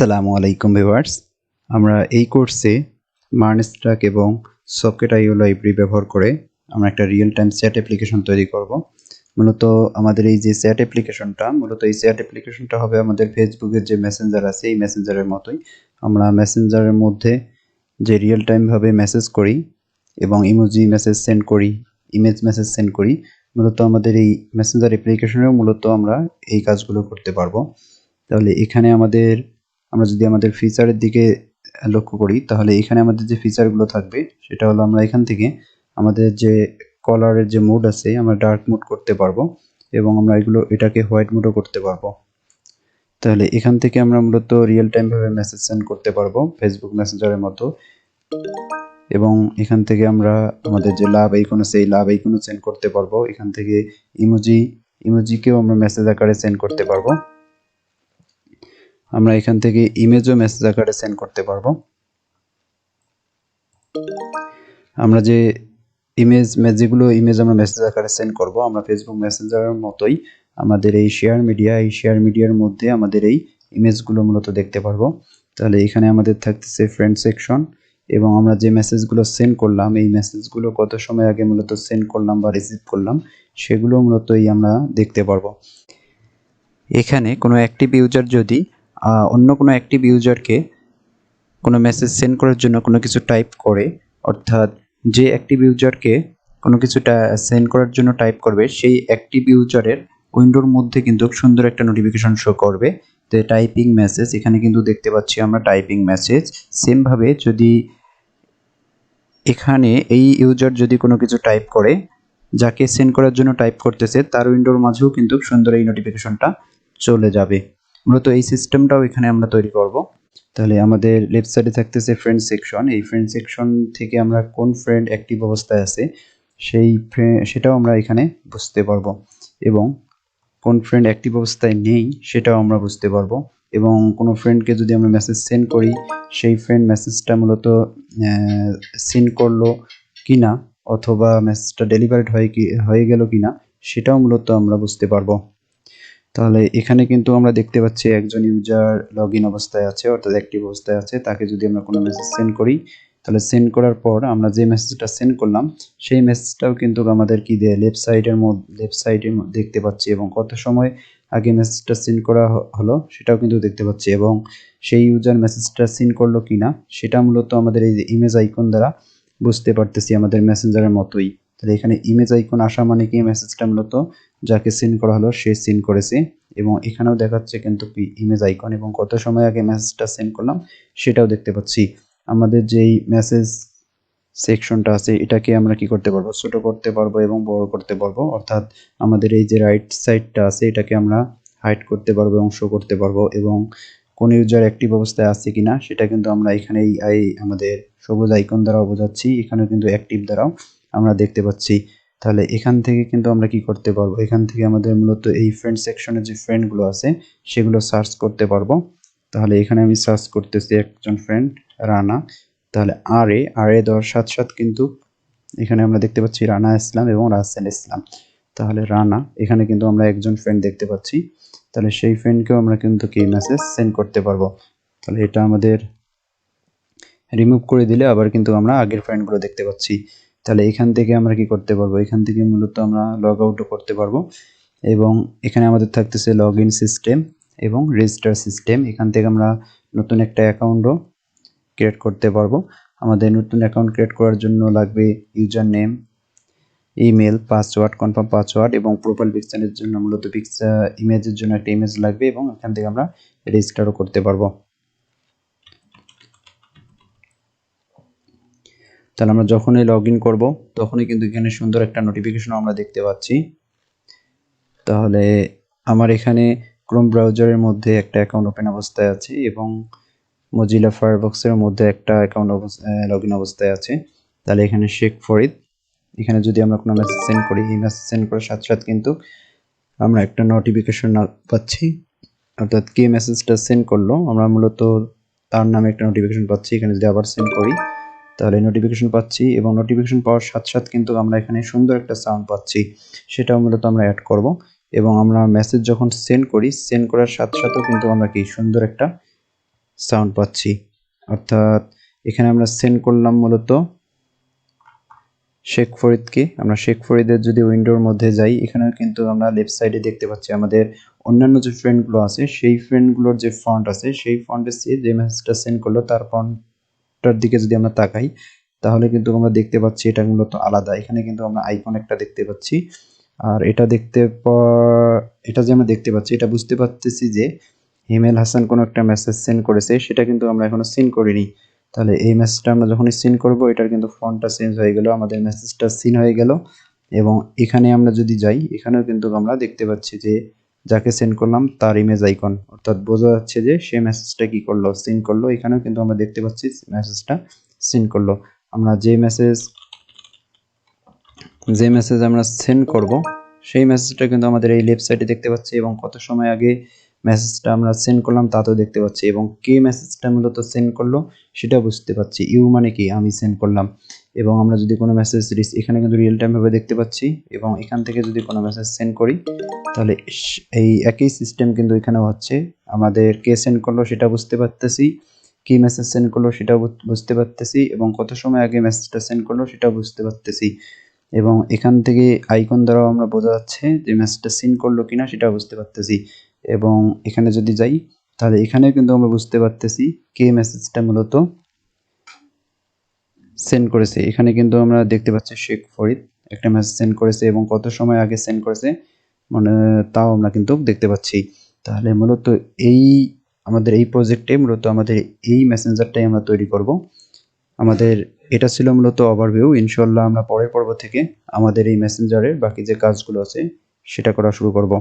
আসসালামু আলাইকুম ভিউয়ার্স। আমরা এই কোর্সে mern স্ট্যাক এবং সকেট আইও লাইব্রেরি ব্যবহার করে আমরা একটা রিয়েল টাইম চ্যাট অ্যাপ্লিকেশন তৈরি করব। মূলত আমাদের এই যে চ্যাট অ্যাপ্লিকেশনটা হবে আমাদের ফেসবুকের যে মেসেঞ্জার আছে এই মেসেঞ্জারের মতোই। আমরা মেসেঞ্জারের মধ্যে যে রিয়েল টাইম ভাবে মেসেজ করি এবং ইমোজি মেসেজ সেন্ড করি, ইমেজ মেসেজ সেন্ড করি। মূলত আমাদের এই মেসেঞ্জার অ্যাপ্লিকেশনেও মূলত আমরা এই কাজগুলো করতে পারবো। তাহলে এখানে আমরা যদি আমাদের ফিচারের দিকে লক্ষ্য করি তাহলে এখানে আমাদের যে ফিচারগুলো থাকবে সেটা হলো আমরা এখান থেকে আমাদের যে কলারের যে মোড আছে আমরা ডার্ক মোড করতে পারবো এবং আমরা এটাকে হোয়াইট মোডও করতে পারবো। তাহলে এখান থেকে আমরা মূলত রিয়েল টাইম ভাবে মেসেজ সেন্ড করতে পারবো ফেসবুক মেসেঞ্জারের মতো, এবং এখান থেকে আমরা আমাদের যে লাভ আইকন আছে এই লাভ আইকনও সেন্ড করতে পারবো। এখান থেকে ইমোজিকেও আমরা মেসেজ আকারে সেন্ড করতে পারবো। আমরা এখান থেকে ইমেজও মেসেজ আকারে সেন্ড করতে পারবো। আমরা যে যেগুলো ইমেজ আমরা মেসেজ আকারে সেন্ড করব আমরা ফেসবুক মেসেঞ্জারের মতোই আমাদের এই শেয়ার মিডিয়ার মধ্যে আমাদের এই ইমেজগুলো মূলত দেখতে পারবো। তাহলে এখানে আমাদের থাকতেছে ফ্রেন্ড সেকশন এবং আমরা যে মেসেজগুলো সেন্ড করলাম এই মেসেজগুলো কত সময় আগে মূলত সেন্ড করলাম বা রিসিভ করলাম সেগুলো মূলতই আমরা দেখতে পারবো। এখানে কোনো অ্যাক্টিভ ইউজার যদি অন্য কোনো অ্যাক্টিভ ইউজারকে কোনো মেসেজ সেন্ড করার জন্য কোনো কিছু টাইপ করে, অর্থাৎ যে অ্যাক্টিভ ইউজারকে কোনো কিছু সেন্ড করার জন্য টাইপ করবে সেই অ্যাক্টিভ ইউজারের উইন্ডোর মধ্যে কিন্তু সুন্দর একটা নোটিফিকেশন শো করবে যে টাইপিং মেসেজ। এখানে কিন্তু দেখতে পাচ্ছি আমরা টাইপিং মেসেজ। সেমভাবে যদি এখানে এই ইউজার যদি কোনো কিছু টাইপ করে, যাকে সেন্ড করার জন্য টাইপ করতেছে তার উইন্ডোর মাঝেও কিন্তু সুন্দর এই নোটিফিকেশনটা চলে যাবে। মূলত এই সিস্টেমটাও এখানে আমরা তৈরি করব। তাহলে আমাদের লেফট সাইডে থাকতেছে ফ্রেন্ড সেকশন। এই ফ্রেন্ড সেকশন থেকে আমরা কোন ফ্রেন্ড অ্যাক্টিভ অবস্থায় আছে সেটাও আমরা এখানে বুঝতে পারবো, এবং কোন ফ্রেন্ড অ্যাক্টিভ অবস্থায় নেই সেটাও আমরা বুঝতে পারবো। এবং কোনো ফ্রেন্ডকে যদি আমরা মেসেজ সেন্ড করি সেই ফ্রেন্ড মেসেজটা মূলত সেন্ড করলো কিনা অথবা মেসেজটা ডেলিভার্ড হয়ে গেল কিনা সেটাও মূলত আমরা বুঝতে পারবো। তাহলে এখানে কিন্তু আমরা দেখতে পাচ্ছি একজন ইউজার লগ ইন অবস্থায় আছে, অর্থাৎ অ্যাক্টিভ অবস্থায় আছে। তাকে যদি আমরা কোনো মেসেজ সেন্ড করি তাহলে সেন্ড করার পর আমরা যে মেসেজটা সেন্ড করলাম সেই মেসেজটাও কিন্তু আমাদের কি দেয় লেফট সাইডে দেখতে পাচ্ছি, এবং কত সময় আগে মেসেজটা সেন্ড করা হলো সেটাও কিন্তু দেখতে পাচ্ছি, এবং সেই ইউজার মেসেজটা সেন্ড করলো কিনা সেটা মূলত আমাদের এই যে ইমেজ আইকন দ্বারা বুঝতে পারতেছি আমাদের মেসেঞ্জারের মতোই। তাহলে এখানে ইমেজ আইকন আসা মানে কি মেসেজটা মূলত যাকে সেন্ড করা হলো সে সেন্ড করেছে, এবং এখানেও দেখাচ্ছে কিন্তু ইমেজ আইকন এবং কত সময় আগে মেসেজটা সেন্ড করলাম সেটাও দেখতে পাচ্ছি। আমাদের যেই মেসেজ সেকশনটা আছে এটাকে আমরা কি করতে পারবো, ছোট করতে পারবো এবং বড় করতে পারবো। অর্থাৎ আমাদের এই যে রাইট সাইডটা আছে এটাকে আমরা হাইড করতে পারবো এবং শো করতে পারবো, এবং কোন ইউজার অ্যাক্টিভ অবস্থায় আছে কিনা সেটা কিন্তু আমরা এখানে আমাদের সবুজ আইকন দ্বারাও বোঝাচ্ছি, এখানেও কিন্তু অ্যাক্টিভ দ্বারাও আমরা দেখতে পাচ্ছি। তাহলে এখান থেকে কিন্তু আমরা কি করতে পারবো, এখান থেকে আমাদের মূলত এই ফ্রেন্ড সেকশনে যে ফ্রেন্ডগুলো আছে সেগুলো সার্চ করতে পারবো। তাহলে এখানে আমি সার্চ করতেছি একজন ফ্রেন্ড রানা। তাহলে আর এ দেওয়ার সাথে কিন্তু এখানে আমরা দেখতে পাচ্ছি রানা ইসলাম এবং রাসেল ইসলাম। তাহলে রানা এখানে কিন্তু আমরা একজন ফ্রেন্ড দেখতে পাচ্ছি। তাহলে সেই ফ্রেন্ডকেও আমরা কিন্তু কি মেসেজ সেন্ড করতে পারবো। তাহলে এটা আমাদের রিমুভ করে দিলে আবার কিন্তু আমরা আগের ফ্রেন্ডগুলো দেখতে পাচ্ছি। তাহলে এখান থেকে আমরা কি করতে পারবো, এখান থেকে মূলত আমরা লগ আউটও করতে পারবো, এবং এখানে আমাদের থাকতেছে লগ ইন সিস্টেম এবং রেজিস্টার সিস্টেম। এখান থেকে আমরা নতুন একটা অ্যাকাউন্টও ক্রিয়েট করতে পারবো। আমাদের নতুন অ্যাকাউন্ট ক্রিয়েট করার জন্য লাগবে user name, email, password, confirm password, এবং প্রোফাইল পিকচারের জন্য মূলত ইমেজের জন্য একটা ইমেজ লাগবে, এবং এখান থেকে আমরা রেজিস্টারও করতে পারবো। তাহলে আমরা যখনই লগ ইন করবো তখনই কিন্তু এখানে সুন্দর একটা নোটিফিকেশন আমরা দেখতে পাচ্ছি। তাহলে আমার এখানে ক্রোম ব্রাউজারের মধ্যে একটা অ্যাকাউন্ট ওপেন অবস্থায় আছে এবং মজিলা ফায়ারবক্সের মধ্যে একটা অ্যাকাউন্ট লগ ইন অবস্থায় আছে। তাহলে এখানে শেখ ফরিদ, এখানে যদি আমরা কোনো মেসেজ সেন্ড করি এই মেসেজ সেন্ড করার সাথে সাথে কিন্তু আমরা একটা নোটিফিকেশন পাচ্ছি, অর্থাৎ কে মেসেজটা সেন্ড করলো আমরা মূলত তার নামে একটা নোটিফিকেশন পাচ্ছি। এখানে যদি আবার সেন্ড করি তাহলে নোটিফিকেশন পাচ্ছি, এবং নোটিফিকেশন পাওয়ার সাথে সাথে কিন্তু আমরা এখানে সুন্দর একটা সাউন্ড পাচ্ছি, সেটাও মূলত আমরা অ্যাড করব। এবং আমরা মেসেজ যখন সেন্ড করি সেন্ড করার সাথে সাথেও কিন্তু আমরা কি সুন্দর একটা সাউন্ড পাচ্ছি। অর্থাৎ এখানে আমরা সেন্ড করলাম মূলত শেখ ফরিদকে। আমরা শেখ ফরিদের যদি উইন্ডোর মধ্যে যাই, এখানেও কিন্তু আমরা লেফট সাইডে দেখতে পাচ্ছি আমাদের অন্যান্য যে ফ্রেন্ডগুলো আছে সেই ফ্রেন্ডগুলোর যে ফন্ট আছে সেই ফন্টের চেয়ে যে মেসেজটা সেন্ড করলো তার ফন্টটার দিকে যদি আমরা তাকাই, তাহলে কিন্তু আমরা দেখতে পাচ্ছি এটা মূলত আলাদা। এখানে কিন্তু আমরা আইকন একটা দেখতে পাচ্ছি। আর এটা এটা যে আমরা দেখতে পাচ্ছি, এটা বুঝতে পারতেছি যে হিমেল হাসান কোনো একটা মেসেজ সেন্ড করেছে, সেটা কিন্তু আমরা এখনো সিন করিনি। তাহলে এই মেসেজটা আমরা যখনই সিন করব, এটার কিন্তু ফন্টটা চেঞ্জ হয়ে গেল, আমাদের মেসেজটা সিন হয়ে গেল। এবং এখানে আমরা যদি যাই, এখানেও কিন্তু আমরা দেখতে পাচ্ছি যে যাকে সেন্ড করলাম তার ইমেজ আইকন, অর্থাৎ বোঝা যাচ্ছে যে সে মেসেজটা কি করলো, সিন করলো। এখানেও কিন্তু আমরা দেখতে পাচ্ছি মেসেজটা সিন করলো। আমরা যে মেসেজ আমরা সেন্ড করব, সেই মেসেজটা কিন্তু আমাদের এই লেফট সাইডে দেখতে পাচ্ছি, এবং কত সময় আগে মেসেজটা আমরা সেন্ড করলাম তাতেও দেখতে পাচ্ছি, এবং কে মেসেজটা মূলত সেন্ড করলো সেটা বুঝতে পাচ্ছি। ইউ মানে কি, আমি সেন্ড করলাম। এবং আমরা যদি কোনো মেসেজ এখানে কিন্তু রিয়েল টাইম ভাবে দেখতে পাচ্ছি, এবং এখান থেকে যদি কোনো মেসেজ সেন্ড করি, তাহলে এই একই সিস্টেম কিন্তু এখানেও হচ্ছে। আমাদের কে সেন্ড করলো সেটা বুঝতে পারতেছি, কি মেসেজ সেন্ড করলো সেটাও বুঝতে পারতেছি, এবং কত সময় আগে মেসেজটা সেন্ড করলো সেটাও বুঝতে পারতেছি। এবং এখান থেকে আইকন দ্বারাও আমরা বোঝা যাচ্ছে যে মেসেজটা সিন করলো কিনা সেটা বুঝতে পারতেছি। এবং এখানে যদি যাই, তাহলে এখানেও কিন্তু আমরা বুঝতে পারতেছি কে মেসেজটা মূলত সেন্ড করেছে। এখানে কিন্তু আমরা দেখতে পাচ্ছি শেখ ফরিদ একটা মেসেজ সেন্ড করেছে, এবং কত সময় আগে সেন্ড করেছে মানে তাও আমরা কিন্তু দেখতে পাচ্ছি। তাহলে মূলত এই আমাদের এই প্রজেক্টে মূলত আমাদের এই মেসেঞ্জারটাই আমরা তৈরি করব। আমাদের এটা ছিল মূলত ওভারভিউ। ইনশাআল্লাহ আমরা পরের পর্ব থেকে আমাদের এই মেসেঞ্জারের বাকি যে কাজগুলো আছে সেটা করা শুরু করব।